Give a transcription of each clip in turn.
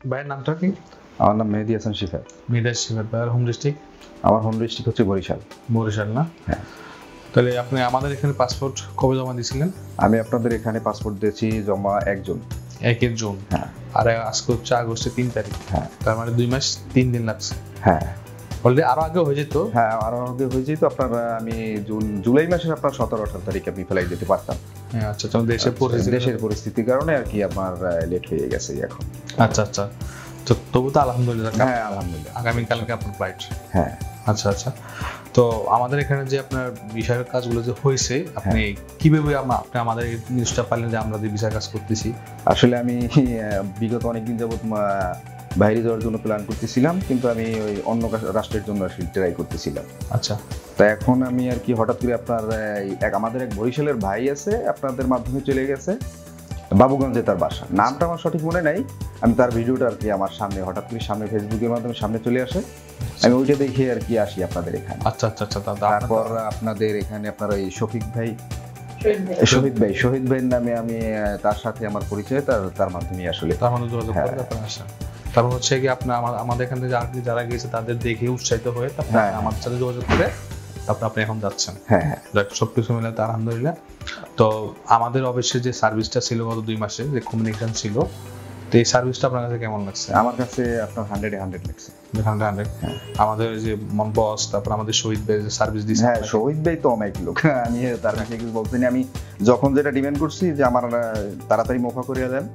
ভাইয়ের নামটা কি? আমার নাম মেহেদী হাসান শিফা। মেহেদী শিফা। ভাইয়ের হোম ডিস্ট্রিক্ট? আমার হোম ডিস্ট্রিক্ট হচ্ছে বরিশাল। বরিশাল না? হ্যাঁ। তাহলে আপনি আমাদের এখানে পাসপোর্ট কবে জমা দিয়েছিলেন? আমি আপনাদের এখানে পাসপোর্ট দিয়েছি জমা 1 জুন। 1 জুন। হ্যাঁ। আর আজকে হচ্ছে আগস্টের 3 তারিখ। হ্যাঁ। তার মানে 2 মাস 3 দিন লাগছে। হ্যাঁ। অলরেডি আরো আগে হয়ে যেত। হ্যাঁ, আরো আগে হয়ে যেত। আপনার আমি জুলাই মাসের আপনার 17-18 তারিখে আমি ফ্লাইট দিতে পারতাম। হ্যাঁ, আচ্ছা। তখন দেশের পরিস্থিতির কারণে আর কি আমার লেট হয়ে গেছে এখন। আচ্ছা আচ্ছা। তো তবু তো আলহামদুলিল্লাহ। হ্যাঁ, আলহামদুলিল্লাহ। আগামীকালকে আপনার ফ্লাইট। হ্যাঁ। আচ্ছা আচ্ছা। তো আমাদের এখানে যে আপনার ভিসার কাজগুলো যে হয়েছে, আপনি কিভাবে আপনি আমাদের এই নিউজটা পাইলেন যে আমরা যে ভিসার কাজ করতেছি? আসলে আমি বিগত অনেকদিন যাবত বাইরে যাওয়ার জন্য প্ল্যান করতেছিলাম, কিন্তু আমি ওই অন্য রাষ্ট্রের জন্য আসলে ট্রাই করতেছিলাম। আচ্ছা। তা এখন আমি আর কি হঠাৎ করে আপনার আমাদের এক বরিশালের ভাই আছে, আপনাদের মাধ্যমে চলে গেছে বাবুগঞ্জে, তার বাসা। নামটা আমার সঠিক মনে নাই। আমি তার ভিডিওটা আর কি আমার সামনে হঠাৎ করে ফেসবুকের মাধ্যমে সামনে চলে আসে। আমি ওইটা দেখে আর কি আসি আপনাদের এখানে। আচ্ছা আচ্ছা আচ্ছা। তারপর আপনাদের এখানে আপনার ওই শহীদ ভাইয়ের নামে আমি তার সাথে আমার পরিচয়, তার মাধ্যমে আসলে তার মানে যোগাযোগ করে আপনারা আসেন। তারপর হচ্ছে কি আপনি আমাদের এখান থেকে যারা গিয়েছে তাদের দেখে উৎসাহিত হয়ে আমাদের সাথে যোগাযোগ করে তারপর আপনি এখন যাচ্ছেন। হ্যাঁ হ্যাঁ। সবকিছু মিলে তো আলহামদুলিল্লাহ। তো আমাদের অবশ্যই যে সার্ভিসটা ছিল গত 2 মাসে, যে কমিউনিকেশন ছিল, তো এই সার্ভিসটা আপনার কাছে কেমন লাগছে? আমার কাছে আপনার 100 লাগছে। 100। আমাদের যে বস, তারপর আমাদের শহীদ ভাই যে সার্ভিস দিচ্ছে। হ্যাঁ, শহীদ ভাই তো অনেক লোক। আমি তার কাছে কিছু বলছি না। আমি যখন যেটা ডিমান্ড করছি যে আমার তাড়াতাড়ি মোফা করিয়ে দেন,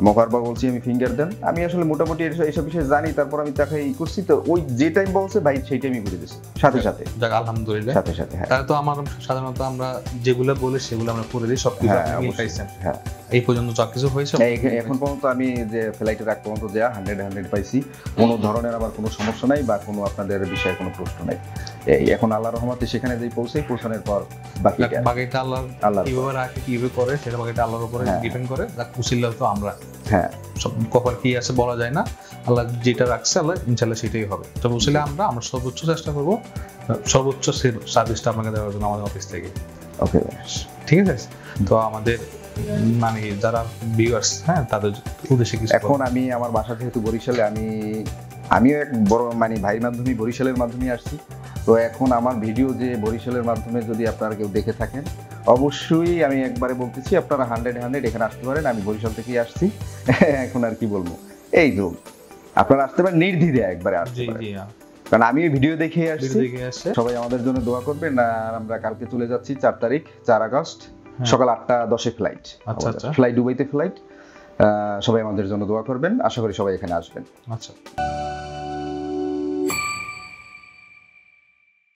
মোফার পর বলছি আমি ফিঙ্গার দেন। আমি আসলে মোটামুটি এইসব বিষয়ে জানি, তারপর আমি তাকে করছি। তো ওই যে টাইম বলছে ভাই সেই টাইমই করে দিয়েছে সাথে সাথে। যাক আলহামদুলিল্লাহ। সাথে সাথে। হ্যাঁ। তাহলে তো আমার সাধারণত আমরা যেগুলো বলি সেগুলো আমরা করে দিই, সবকিছু আপনি পাইছেন। হ্যাঁ। এই পর্যন্ত যা কিছু হয়েছে এখন পর্যন্ত আমি যে ফ্লাইটের আগ পর্যন্ত যা 100 পাইছি, কোনো ধরনের আবার কোনো সমস্যা নাই বা কোনো আপনাদের বিষয়ে কোনো প্রশ্ন নাই। এখন আল্লাহর রহমতে সেখানে যে পৌঁছানোর পর বাকিটা আল্লাহ কিভাবে রাখে, কিভাবে করে, সেটা বাকিটা আল্লাহর উপরে ডিপেন্ড করে। যা কুশিল্লাহ তো আমরা। হ্যাঁ। সব কপাল কি আছে বলা যায় না। আল্লাহ যেটা রাখছে আল্লাহ ইনশাল্লাহ সেটাই হবে। তো বুঝলে আমরা সর্বোচ্চ চেষ্টা করবো, সর্বোচ্চ সার্ভিসটা আপনাকে দেওয়ার জন্য আমাদের অফিস থেকে। ওকে, ঠিক আছে। তো আমাদের মানে যারা ভিউয়ার্স, হ্যাঁ, তাদের উদ্দেশ্যে কিছু। এখন আমি আমার বাসা যেহেতু বরিশালে, আমিও এক বড় মানে ভাইয়ের মাধ্যমে বরিশালের মাধ্যমে আসছি। তো এখন আমার ভিডিও যে বরিশালের মাধ্যমে যদি আপনারা কেউ দেখে থাকেন, অবশ্যই আমি একবারে বলতেছি আপনারা 100 এখানে আসতে পারেন। আমি বরিশাল থেকেই আসছি। এখন আর কি বলবো, এই তো আপনারা আসতে পারেন নির্দ্বিধে, একবারে আসতে পারেন। কারণ আমি ভিডিও দেখে আসছি। সবাই আমাদের জন্য দোয়া করবেন। আর আমরা কালকে চলে যাচ্ছি 4 তারিখ, 4 আগস্ট সকাল 8:10 ফ্লাইট। আচ্ছা। দুবাইতে ফ্লাইট। সবাই আমাদের জন্য দোয়া করবেন। আশা করি সবাই এখানে আসবেন। আচ্ছা।